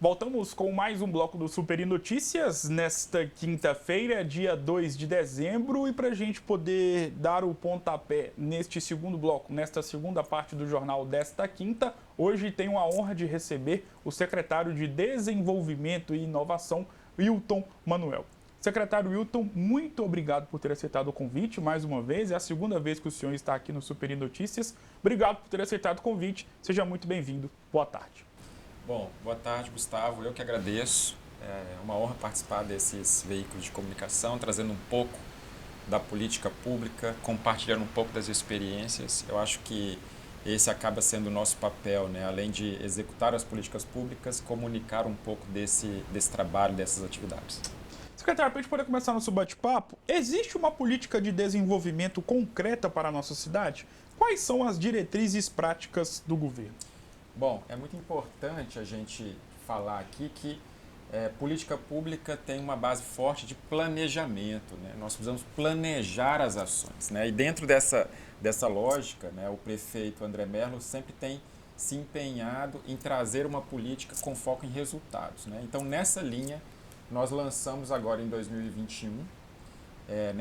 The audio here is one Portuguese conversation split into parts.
Voltamos com mais um bloco do Super Notícias nesta quinta-feira, dia 2 de dezembro. E para a gente poder dar o pontapé neste segundo bloco, nesta segunda parte do jornal desta quinta, hoje tenho a honra de receber o secretário de Desenvolvimento e Inovação, Wilton Manuel. Secretário Wilton, muito obrigado por ter aceitado o convite mais uma vez. É a segunda vez que o senhor está aqui no Super Notícias. Obrigado por ter aceitado o convite. Seja muito bem-vindo. Boa tarde. Bom, boa tarde, Gustavo. Eu que agradeço. É uma honra participar desses veículos de comunicação, trazendo um pouco da política pública, compartilhando um pouco das experiências. Eu acho que esse acaba sendo o nosso papel, né? Além de executar as políticas públicas, comunicar um pouco desse trabalho, dessas atividades. Secretário, para a gente poder começar nosso bate-papo, existe uma política de desenvolvimento concreta para a nossa cidade? Quais são as diretrizes práticas do governo? Bom, é muito importante a gente falar aqui que política pública tem uma base forte de planejamento, né? Nós precisamos planejar as ações, né? E dentro dessa lógica, né, o prefeito André Merlo sempre tem se empenhado em trazer uma política com foco em resultados, né? Então, nessa linha, nós lançamos agora em 2021,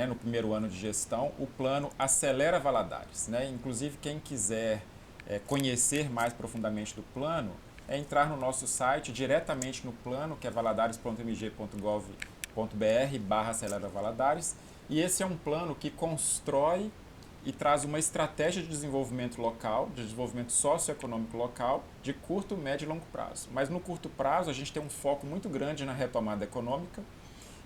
no primeiro ano de gestão, o plano Acelera Valadares, né? Inclusive, quem quiser conhecer mais profundamente do plano, é entrar no nosso site, diretamente no plano, que é valadares.mg.gov.br/Acelera Valadares. E esse é um plano que constrói e traz uma estratégia de desenvolvimento local, de desenvolvimento socioeconômico local, de curto, médio e longo prazo. Mas no curto prazo, a gente tem um foco muito grande na retomada econômica,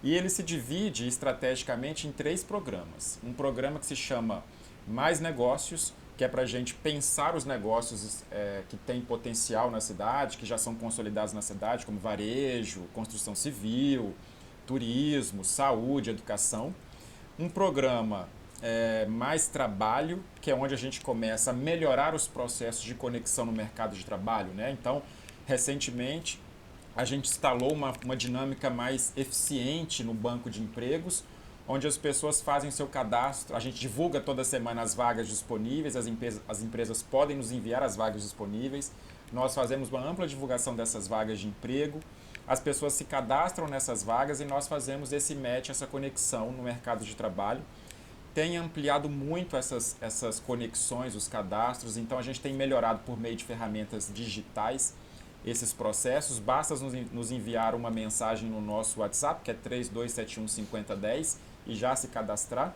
e ele se divide estrategicamente em 3 programas. Um programa que se chama Mais Negócios, que é para a gente pensar os negócios que têm potencial na cidade, que já são consolidados na cidade, como varejo, construção civil, turismo, saúde, educação. Um programa Mais Trabalho, que é onde a gente começa a melhorar os processos de conexão no mercado de trabalho, né? Então, recentemente, a gente instalou uma dinâmica mais eficiente no banco de empregos, onde as pessoas fazem seu cadastro, a gente divulga toda semana as vagas disponíveis, as empresas podem nos enviar as vagas disponíveis, nós fazemos uma ampla divulgação dessas vagas de emprego, as pessoas se cadastram nessas vagas e nós fazemos esse match, essa conexão no mercado de trabalho. Tem ampliado muito essas conexões, os cadastros, então a gente tem melhorado por meio de ferramentas digitais esses processos. Basta nos enviar uma mensagem no nosso WhatsApp, que é 32715010, e já se cadastrar.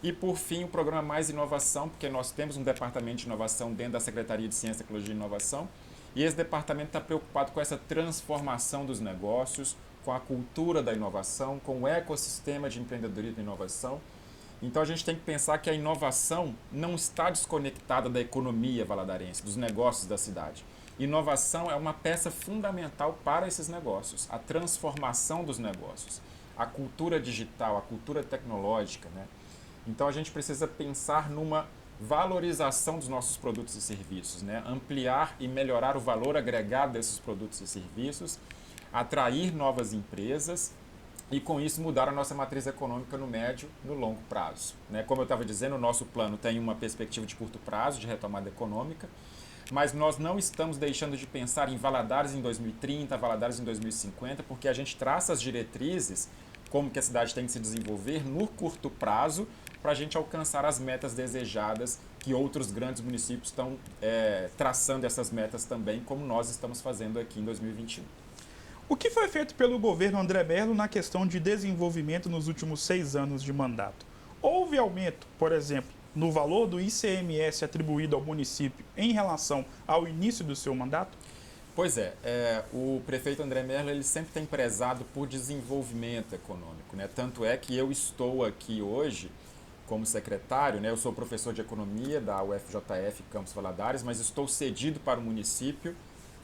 E por fim, o programa Mais Inovação, porque nós temos um departamento de inovação dentro da Secretaria de Ciência, Tecnologia e Inovação, e esse departamento está preocupado com essa transformação dos negócios, com a cultura da inovação, com o ecossistema de empreendedorismo e inovação. Então a gente tem que pensar que a inovação não está desconectada da economia valadarense, dos negócios da cidade. Inovação é uma peça fundamental para esses negócios, a transformação dos negócios, a cultura digital, a cultura tecnológica, né? Então a gente precisa pensar numa valorização dos nossos produtos e serviços, né? Ampliar e melhorar o valor agregado desses produtos e serviços, atrair novas empresas e com isso mudar a nossa matriz econômica no médio e no longo prazo, né? Como eu estava dizendo, o nosso plano tem uma perspectiva de curto prazo, de retomada econômica, mas nós não estamos deixando de pensar em Valadares em 2030, Valadares em 2050, porque a gente traça as diretrizes, como que a cidade tem que se desenvolver no curto prazo, para a gente alcançar as metas desejadas, que outros grandes municípios estão traçando essas metas também, como nós estamos fazendo aqui em 2021. O que foi feito pelo governo André Merlo na questão de desenvolvimento nos últimos 6 anos de mandato? Houve aumento, por exemplo, no valor do ICMS atribuído ao município em relação ao início do seu mandato? Pois o prefeito André Merlo ele sempre tem prezado por desenvolvimento econômico, né? Tanto é que eu estou aqui hoje como secretário, né? Eu sou professor de economia da UFJF Campus Valadares, mas estou cedido para o município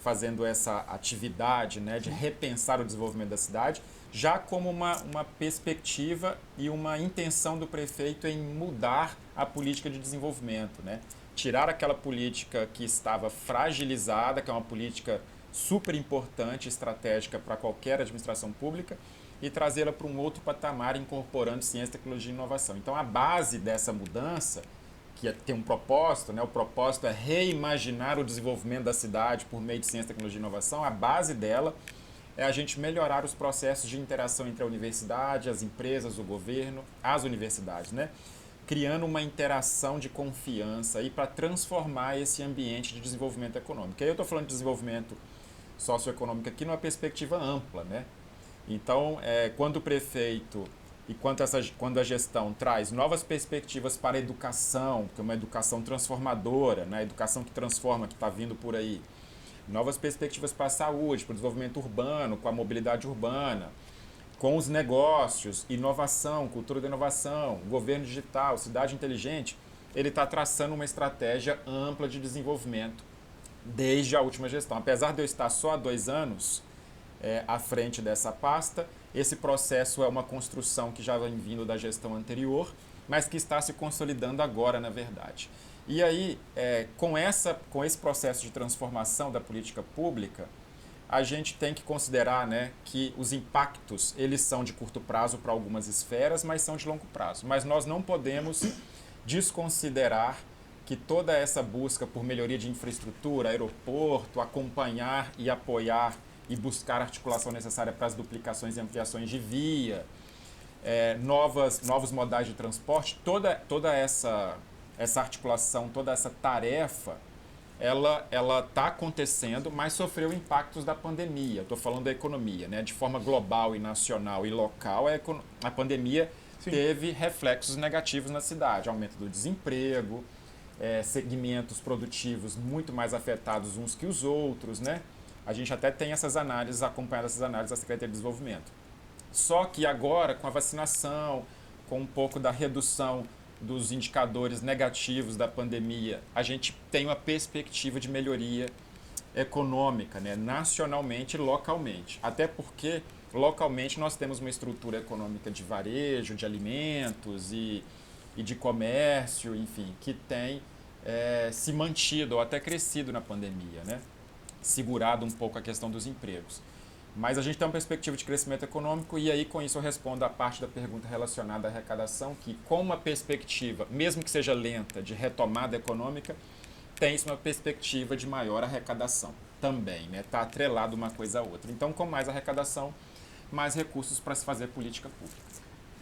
fazendo essa atividade, né, de repensar o desenvolvimento da cidade, já como uma perspectiva e uma intenção do prefeito em mudar a política de desenvolvimento, né? Tirar aquela política que estava fragilizada, que é uma política super importante, estratégica para qualquer administração pública, e trazê-la para um outro patamar, incorporando ciência, tecnologia e inovação. Então, a base dessa mudança, que tem um propósito, né? O propósito é reimaginar o desenvolvimento da cidade por meio de ciência, tecnologia e inovação, a base dela é a gente melhorar os processos de interação entre a universidade, as empresas, o governo, as universidades, né? Criando uma interação de confiança aí para transformar esse ambiente de desenvolvimento econômico. Aí eu estou falando de desenvolvimento socioeconômico aqui numa perspectiva ampla, né? Então, quando o prefeito e quando a gestão traz novas perspectivas para a educação, que é uma educação transformadora, né? Educação que transforma, que está vindo por aí, novas perspectivas para a saúde, para o desenvolvimento urbano, com a mobilidade urbana, com os negócios, inovação, cultura da inovação, governo digital, cidade inteligente, ele está traçando uma estratégia ampla de desenvolvimento desde a última gestão. Apesar de eu estar só há 2 anos à frente dessa pasta, esse processo é uma construção que já vem vindo da gestão anterior, mas que está se consolidando agora, na verdade. E aí, com esse processo de transformação da política pública, a gente tem que considerar, né, que os impactos eles são de curto prazo para algumas esferas, mas são de longo prazo. Mas nós não podemos desconsiderar que toda essa busca por melhoria de infraestrutura, aeroporto, acompanhar e apoiar e buscar a articulação necessária para as duplicações e ampliações de via, novos modais de transporte, toda essa articulação, toda essa tarefa, ela está acontecendo, mas sofreu impactos da pandemia. Estou falando da economia, né? De forma global e nacional e local, a pandemia Sim. teve reflexos negativos na cidade, aumento do desemprego, segmentos produtivos muito mais afetados uns que os outros, né? A gente até tem essas análises, acompanhado essas análises da Secretaria de Desenvolvimento. Só que agora, com a vacinação, com um pouco da redução dos indicadores negativos da pandemia, a gente tem uma perspectiva de melhoria econômica, né? Nacionalmente e localmente. Até porque, localmente, nós temos uma estrutura econômica de varejo, de alimentos e de comércio, enfim, que tem se mantido ou até crescido na pandemia, né? Segurado um pouco a questão dos empregos. Mas a gente tem uma perspectiva de crescimento econômico e aí com isso eu respondo a parte da pergunta relacionada à arrecadação, que com uma perspectiva, mesmo que seja lenta, de retomada econômica, tem-se uma perspectiva de maior arrecadação também, né? Está atrelado uma coisa à outra. Então, com mais arrecadação, mais recursos para se fazer política pública.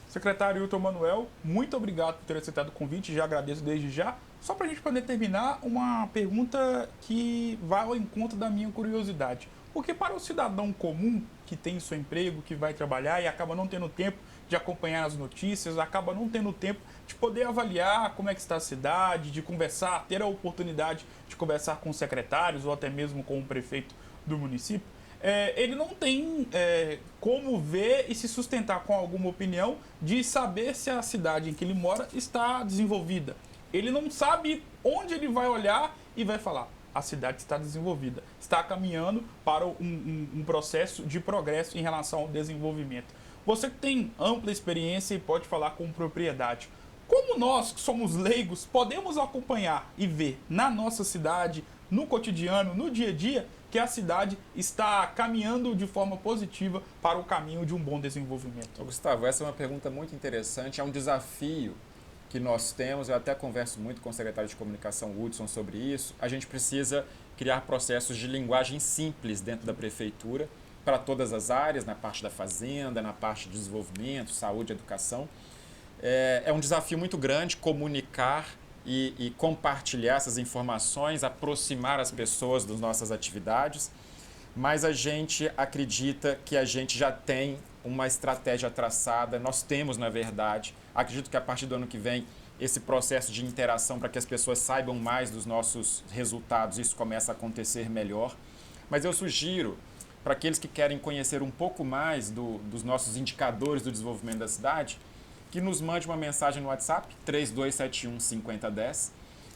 Secretário Hilton Manuel, muito obrigado por ter aceitado o convite, já agradeço desde já. Só para a gente poder terminar, uma pergunta que vai ao encontro da minha curiosidade. Porque para o cidadão comum que tem seu emprego, que vai trabalhar e acaba não tendo tempo de acompanhar as notícias, acaba não tendo tempo de poder avaliar como é que está a cidade, de conversar, ter a oportunidade de conversar com secretários ou até mesmo com o prefeito do município, ele não tem como ver e se sustentar com alguma opinião de saber se a cidade em que ele mora está desenvolvida. Ele não sabe onde ele vai olhar e vai falar: a cidade está desenvolvida, está caminhando para um processo de progresso em relação ao desenvolvimento. Você que tem ampla experiência e pode falar com propriedade, como nós, que somos leigos, podemos acompanhar e ver na nossa cidade, no cotidiano, no dia a dia, que a cidade está caminhando de forma positiva para o caminho de um bom desenvolvimento? Gustavo, essa é uma pergunta muito interessante, é um desafio que nós temos, eu até converso muito com o secretário de comunicação, Hudson, sobre isso. A gente precisa criar processos de linguagem simples dentro da prefeitura, para todas as áreas, na parte da fazenda, na parte de desenvolvimento, saúde, educação. É um desafio muito grande comunicar e compartilhar essas informações, aproximar as pessoas das nossas atividades, mas a gente acredita que a gente já tem uma estratégia traçada, nós temos, na verdade. Acredito que a partir do ano que vem, esse processo de interação para que as pessoas saibam mais dos nossos resultados, isso começa a acontecer melhor. Mas eu sugiro, para aqueles que querem conhecer um pouco mais dos nossos indicadores do desenvolvimento da cidade, que nos mande uma mensagem no WhatsApp, 3271-5010,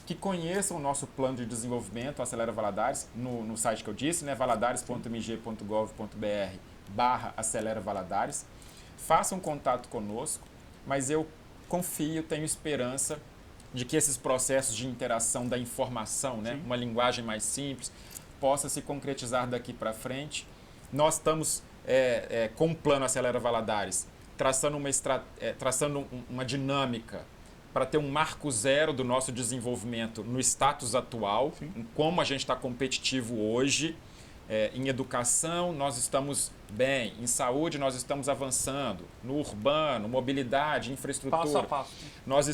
que conheçam o nosso plano de desenvolvimento, Acelera Valadares, no site que eu disse, né, valadares.mg.gov.br/Acelera Valadares. Façam contato conosco, mas eu confio, tenho esperança de que esses processos de interação da informação, né, uma linguagem mais simples, possa se concretizar daqui para frente. Nós estamos com o plano Acelera Valadares, traçando uma dinâmica para ter um marco zero do nosso desenvolvimento no status atual, em como a gente está competitivo hoje, Em educação, nós estamos bem. Em saúde, nós estamos avançando. No urbano, mobilidade, infraestrutura. Passo a passo. Nós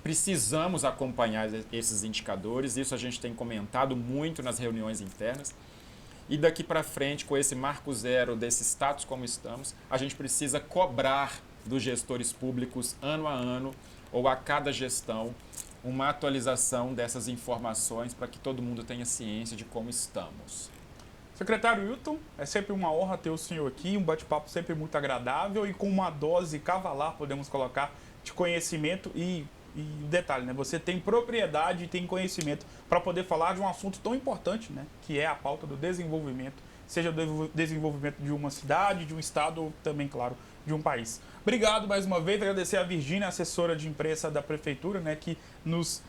precisamos acompanhar esses indicadores. Isso a gente tem comentado muito nas reuniões internas. E daqui para frente, com esse marco zero desse status como estamos, a gente precisa cobrar dos gestores públicos, ano a ano, ou a cada gestão, uma atualização dessas informações para que todo mundo tenha ciência de como estamos. Secretário Hilton, é sempre uma honra ter o senhor aqui, um bate-papo sempre muito agradável e com uma dose cavalar, podemos colocar, de conhecimento e detalhe, né? Você tem propriedade e tem conhecimento para poder falar de um assunto tão importante, né? Que é a pauta do desenvolvimento, seja do desenvolvimento de uma cidade, de um estado ou também, claro, de um país. Obrigado mais uma vez, agradecer a Virgínia, assessora de imprensa da Prefeitura, né, que nos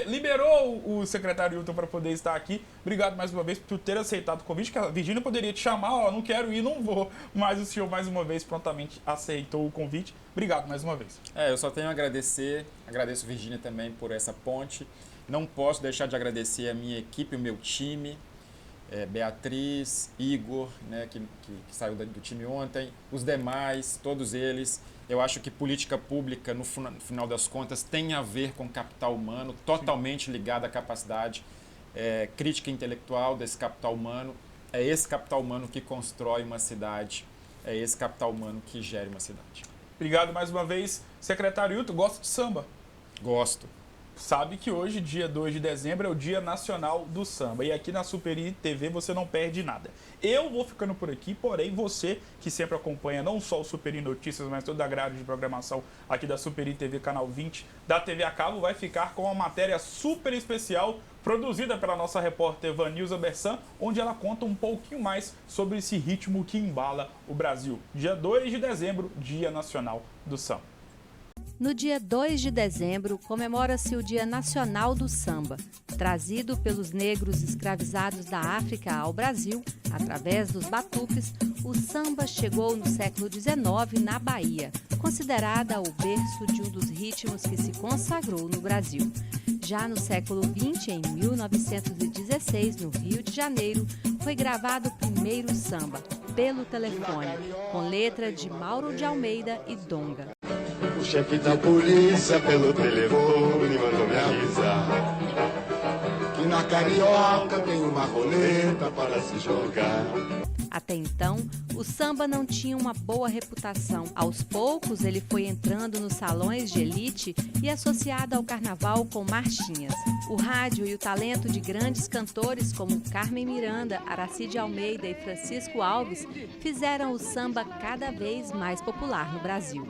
liberou o secretário Hilton para poder estar aqui. Obrigado mais uma vez por ter aceitado o convite, que a Virgínia poderia te chamar, ó, não quero ir, não vou, mas o senhor mais uma vez prontamente aceitou o convite. Obrigado mais uma vez. Eu só tenho a agradecer, agradeço Virgínia também por essa ponte. Não posso deixar de agradecer a minha equipe, o meu time, Beatriz, Igor, né, que saiu do time ontem, os demais, todos eles. Eu acho que política pública, no final das contas, tem a ver com capital humano, totalmente ligado à capacidade crítica intelectual desse capital humano. É esse capital humano que constrói uma cidade, é esse capital humano que gera uma cidade. Obrigado mais uma vez. Secretário Hilton, gosta de samba? Gosto. Sabe que hoje, dia 2 de dezembro, é o Dia Nacional do Samba. E aqui na Superi TV você não perde nada. Eu vou ficando por aqui, porém você que sempre acompanha não só o Superi Notícias, mas toda a grade de programação aqui da Superi TV, canal 20, da TV a cabo, vai ficar com uma matéria super especial produzida pela nossa repórter Vanilza Bersan, onde ela conta um pouquinho mais sobre esse ritmo que embala o Brasil. Dia 2 de dezembro, Dia Nacional do Samba. No dia 2 de dezembro, comemora-se o Dia Nacional do Samba. Trazido pelos negros escravizados da África ao Brasil, através dos batuques, o samba chegou no século XIX na Bahia, considerada o berço de um dos ritmos que se consagrou no Brasil. Já no século XX, em 1916, no Rio de Janeiro, foi gravado o primeiro samba, Pelo Telefone, com letra de Mauro de Almeida e Donga. O chefe da polícia pelo telefone mandou me avisar que na Carioca tem uma roleta para se jogar. Até então, o samba não tinha uma boa reputação. Aos poucos, ele foi entrando nos salões de elite e associado ao carnaval com marchinhas. O rádio e o talento de grandes cantores como Carmen Miranda, Aracide Almeida e Francisco Alves fizeram o samba cada vez mais popular no Brasil.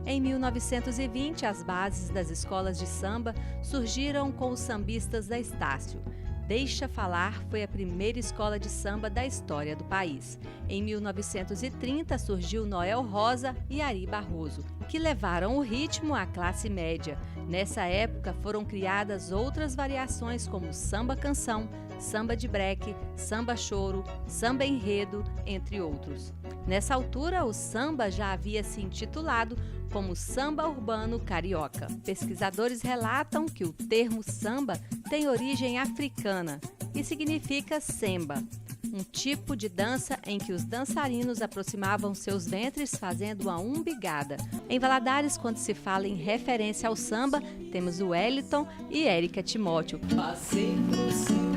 Em 1920, as bases das escolas de samba surgiram com os sambistas da Estácio. Deixa Falar foi a primeira escola de samba da história do país. Em 1930 surgiu Noel Rosa e Ari Barroso, que levaram o ritmo à classe média. Nessa época foram criadas outras variações como samba-canção, samba de breque, samba-choro, samba-enredo, entre outros. Nessa altura, o samba já havia se intitulado como samba urbano carioca. Pesquisadores relatam que o termo samba tem origem africana e significa semba, um tipo de dança em que os dançarinos aproximavam seus ventres fazendo uma umbigada. Em Valadares, quando se fala em referência ao samba, temos o Wellington e Érica Timóteo. Passei por cima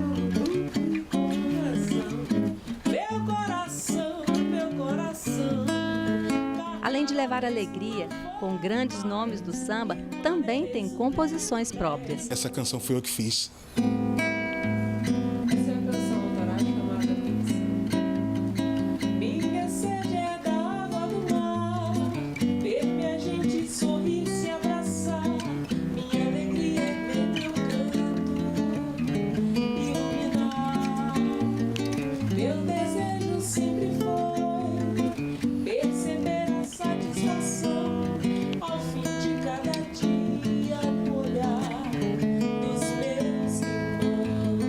do coração, meu coração. Além de levar alegria, com grandes nomes do samba, também tem composições próprias. Essa canção foi eu que fiz. Essa é a canção autoral de Camarada Pix. Minha sede é da água do mar, ver minha gente sorrir, se abraçar. Minha alegria é ver teu canto iluminar. Meu desejo sempre foi perceber a satisfação ao fim de cada dia no olhar dos meus irmãos.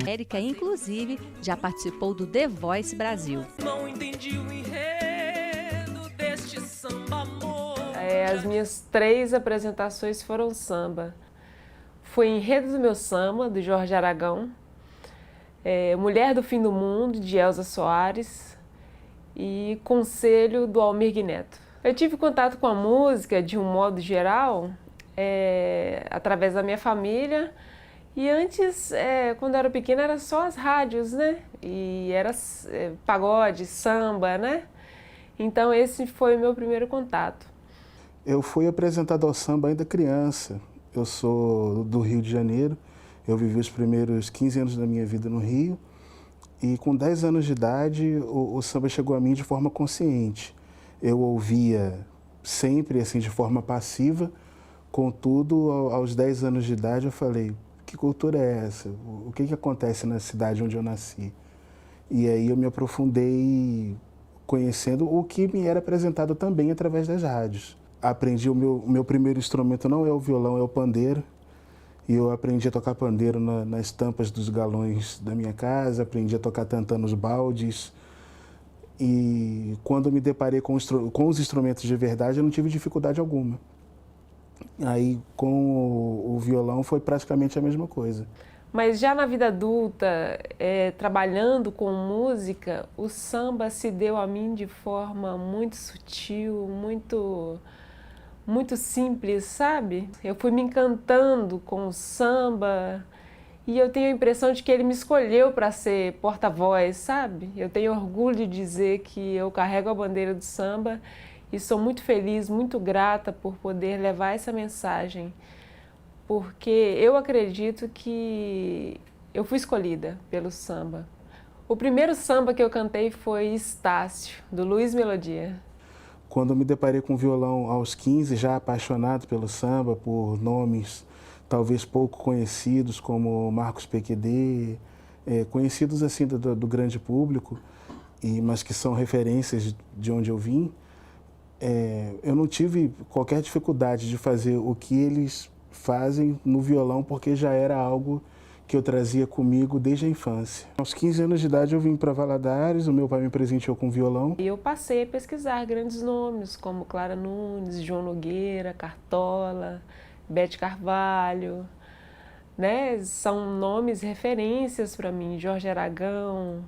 Érica, inclusive, já participou do The Voice Brasil. Não entendi o enredo deste samba amor. As minhas 3 apresentações foram samba. foi Enredo do Meu Samba, do Jorge Aragão, Mulher do Fim do Mundo, de Elza Soares, e Conselho, do Almir Neto. Eu tive contato com a música, de um modo geral, através da minha família, e antes, quando eu era pequena, era só as rádios, né? E era pagode, samba, né? Então esse foi o meu primeiro contato. Eu fui apresentado ao samba ainda criança. Eu sou do Rio de Janeiro, eu vivi os primeiros 15 anos da minha vida no Rio, e com 10 anos de idade o samba chegou a mim de forma consciente. Eu ouvia sempre assim de forma passiva, contudo aos 10 anos de idade eu falei, que cultura é essa? O que acontece na cidade onde eu nasci? E aí eu me aprofundei conhecendo o que me era apresentado também através das rádios. Aprendi o meu primeiro instrumento não é o violão, é o pandeiro. E eu aprendi a tocar pandeiro nas tampas dos galões da minha casa, aprendi a tocar tantã nos baldes. E quando me deparei com os instrumentos de verdade, eu não tive dificuldade alguma. Aí com o violão foi praticamente a mesma coisa. Mas já na vida adulta, trabalhando com música, o samba se deu a mim de forma muito sutil, muito simples, sabe? Eu fui me encantando com o samba e eu tenho a impressão de que ele me escolheu para ser porta-voz, sabe? Eu tenho orgulho de dizer que eu carrego a bandeira do samba e sou muito feliz, muito grata por poder levar essa mensagem, porque eu acredito que eu fui escolhida pelo samba. O primeiro samba que eu cantei foi Estácio, do Luiz Melodia. Quando eu me deparei com o violão aos 15, já apaixonado pelo samba, por nomes talvez pouco conhecidos, como Marcos PQD, conhecidos assim do grande público, mas que são referências de onde eu vim, eu não tive qualquer dificuldade de fazer o que eles fazem no violão, porque já era algo que eu trazia comigo desde a infância. Aos 15 anos de idade eu vim para Valadares, o meu pai me presenteou com violão. E eu passei a pesquisar grandes nomes, como Clara Nunes, João Nogueira, Cartola, Bete Carvalho, né? São nomes referências para mim, Jorge Aragão.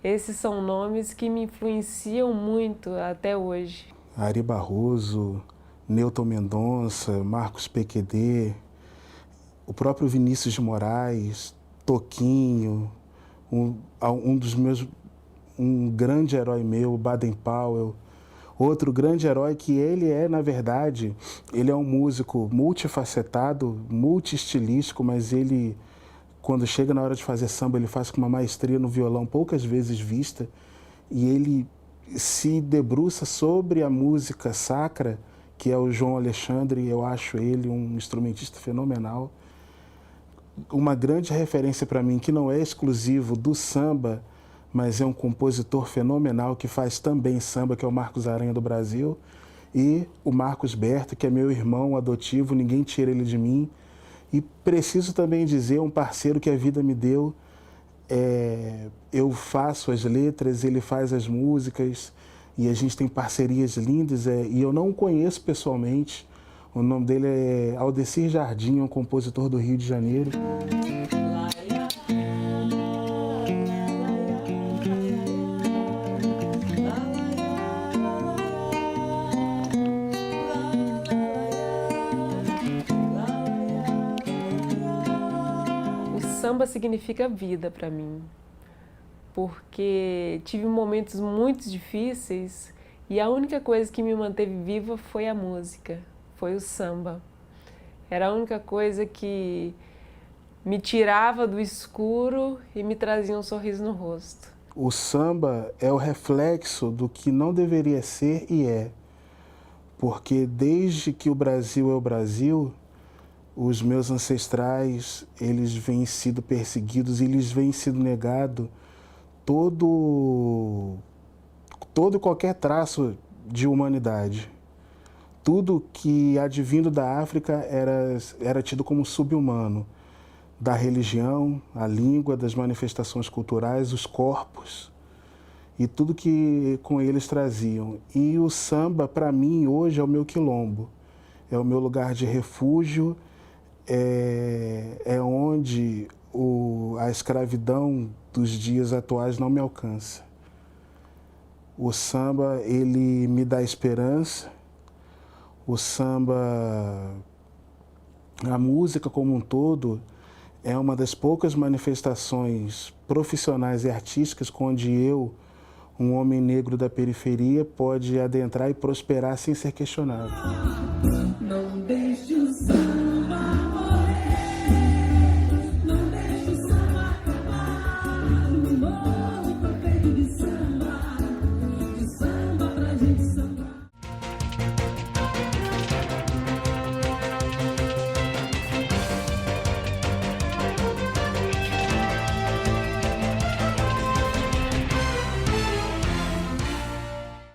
Esses são nomes que me influenciam muito até hoje. Ari Barroso, Newton Mendonça, Marcos PQD, o próprio Vinícius de Moraes, Toquinho, um grande herói meu, Baden Powell. Outro grande herói que ele na verdade, ele é um músico multifacetado, multiestilístico, mas ele, quando chega na hora de fazer samba, ele faz com uma maestria no violão poucas vezes vista, e ele se debruça sobre a música sacra, que é o João Alexandre. Eu acho ele um instrumentista fenomenal. Uma grande referência para mim, que não é exclusivo do samba, mas é um compositor fenomenal que faz também samba, que é o Marcos Aranha do Brasil, e o Marcos Berto, que é meu irmão adotivo, ninguém tira ele de mim. E preciso também dizer, um parceiro que a vida me deu, eu faço as letras, ele faz as músicas, e a gente tem parcerias lindas, e eu não o conheço pessoalmente. O nome dele é Aldecir Jardim, é um compositor do Rio de Janeiro. O samba significa vida para mim, porque tive momentos muito difíceis e a única coisa que me manteve viva foi a música. Foi o samba. Era a única coisa que me tirava do escuro e me trazia um sorriso no rosto. O samba é o reflexo do que não deveria ser e é. Porque desde que o Brasil é o Brasil, os meus ancestrais, eles vêm sido perseguidos e eles vêm sido negado todo e qualquer traço de humanidade. Tudo que advindo da África era tido como subhumano. Da religião, a língua, das manifestações culturais, os corpos e tudo que com eles traziam. E o samba, para mim, hoje é o meu quilombo. É o meu lugar de refúgio, é onde a escravidão dos dias atuais não me alcança. O samba, ele me dá esperança. O samba, a música como um todo, é uma das poucas manifestações profissionais e artísticas onde eu, um homem negro da periferia, pode adentrar e prosperar sem ser questionado.